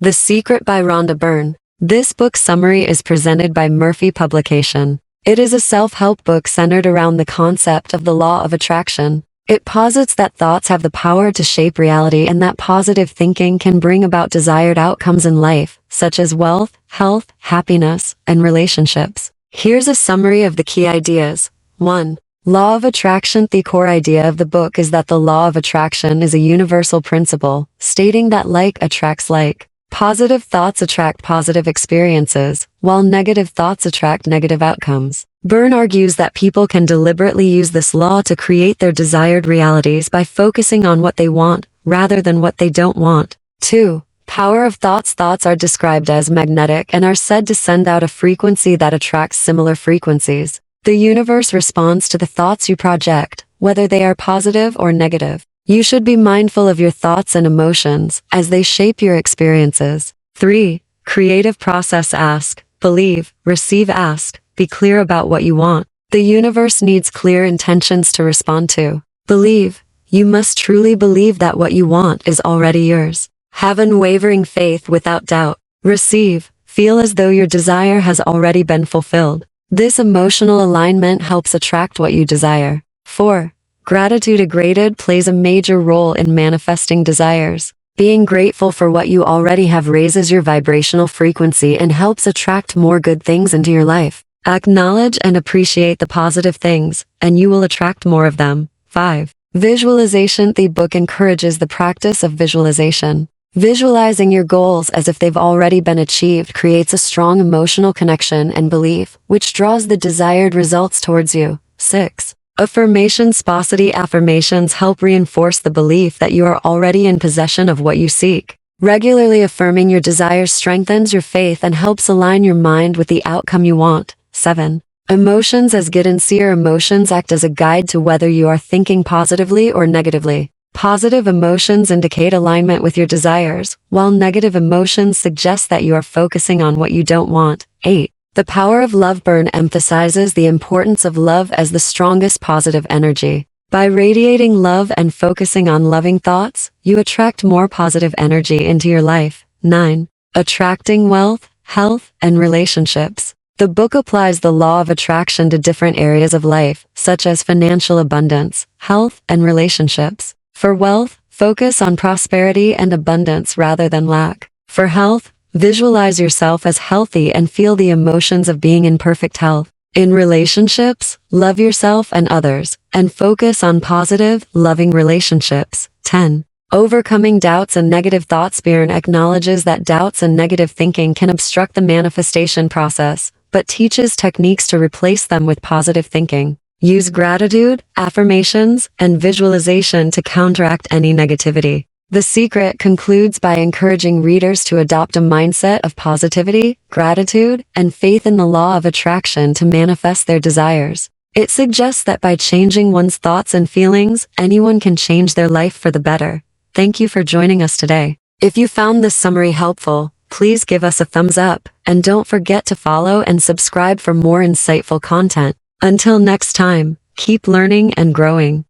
The Secret by Rhonda Byrne. This book summary is presented by Murphy Publication. It is a self-help book centered around the concept of the law of attraction. It posits that thoughts have the power to shape reality and that positive thinking can bring about desired outcomes in life, such as wealth, health, happiness, and relationships. Here's a summary of the key ideas. 1. Law of attraction. The core idea of the book is that the law of attraction is a universal principle, stating that like attracts like. Positive thoughts attract positive experiences, while negative thoughts attract negative outcomes. Byrne argues that people can deliberately use this law to create their desired realities by focusing on what they want, rather than what they don't want. 2. Power of thoughts. Thoughts are described as magnetic and are said to send out a frequency that attracts similar frequencies. The universe responds to the thoughts you project, whether they are positive or negative. You should be mindful of your thoughts and emotions, as they shape your experiences. 3. Creative process. Ask, believe, receive. Ask, be clear about what you want. The universe needs clear intentions to respond to. Believe, you must truly believe that what you want is already yours. Have unwavering faith without doubt. Receive, feel as though your desire has already been fulfilled. This emotional alignment helps attract what you desire. 4. Gratitude. A gratitude plays a major role in manifesting desires. Being grateful for what you already have raises your vibrational frequency and helps attract more good things into your life. Acknowledge and appreciate the positive things, and you will attract more of them. 5. Visualization. The book encourages the practice of visualization. Visualizing your goals as if they've already been achieved creates a strong emotional connection and belief, which draws the desired results towards you. 6. Affirmations. Positive affirmations help reinforce the belief that you are already in possession of what you seek. Regularly affirming your desires strengthens your faith and helps align your mind with the outcome you want. 7. Emotions. As good and sincere emotions act as a guide to whether you are thinking positively or negatively. Positive emotions indicate alignment with your desires, while negative emotions suggest that you are focusing on what you don't want. 8. The power of love. Byrne emphasizes the importance of love as the strongest positive energy. By radiating love and focusing on loving thoughts, you attract more positive energy into your life. 9. Attracting wealth, health, and relationships. The book applies the law of attraction to different areas of life, such as financial abundance, health, and relationships. For wealth, focus on prosperity and abundance rather than lack. For health, visualize yourself as healthy and feel the emotions of being in perfect health. In relationships, love yourself and others, and focus on positive, loving relationships. 10. Overcoming doubts and negative thoughts. Byrne acknowledges that doubts and negative thinking can obstruct the manifestation process, but teaches techniques to replace them with positive thinking. Use gratitude, affirmations, and visualization to counteract any negativity. The Secret concludes by encouraging readers to adopt a mindset of positivity, gratitude, and faith in the law of attraction to manifest their desires. It suggests that by changing one's thoughts and feelings, anyone can change their life for the better. Thank you for joining us today. If you found this summary helpful, please give us a thumbs up, and don't forget to follow and subscribe for more insightful content. Until next time, keep learning and growing.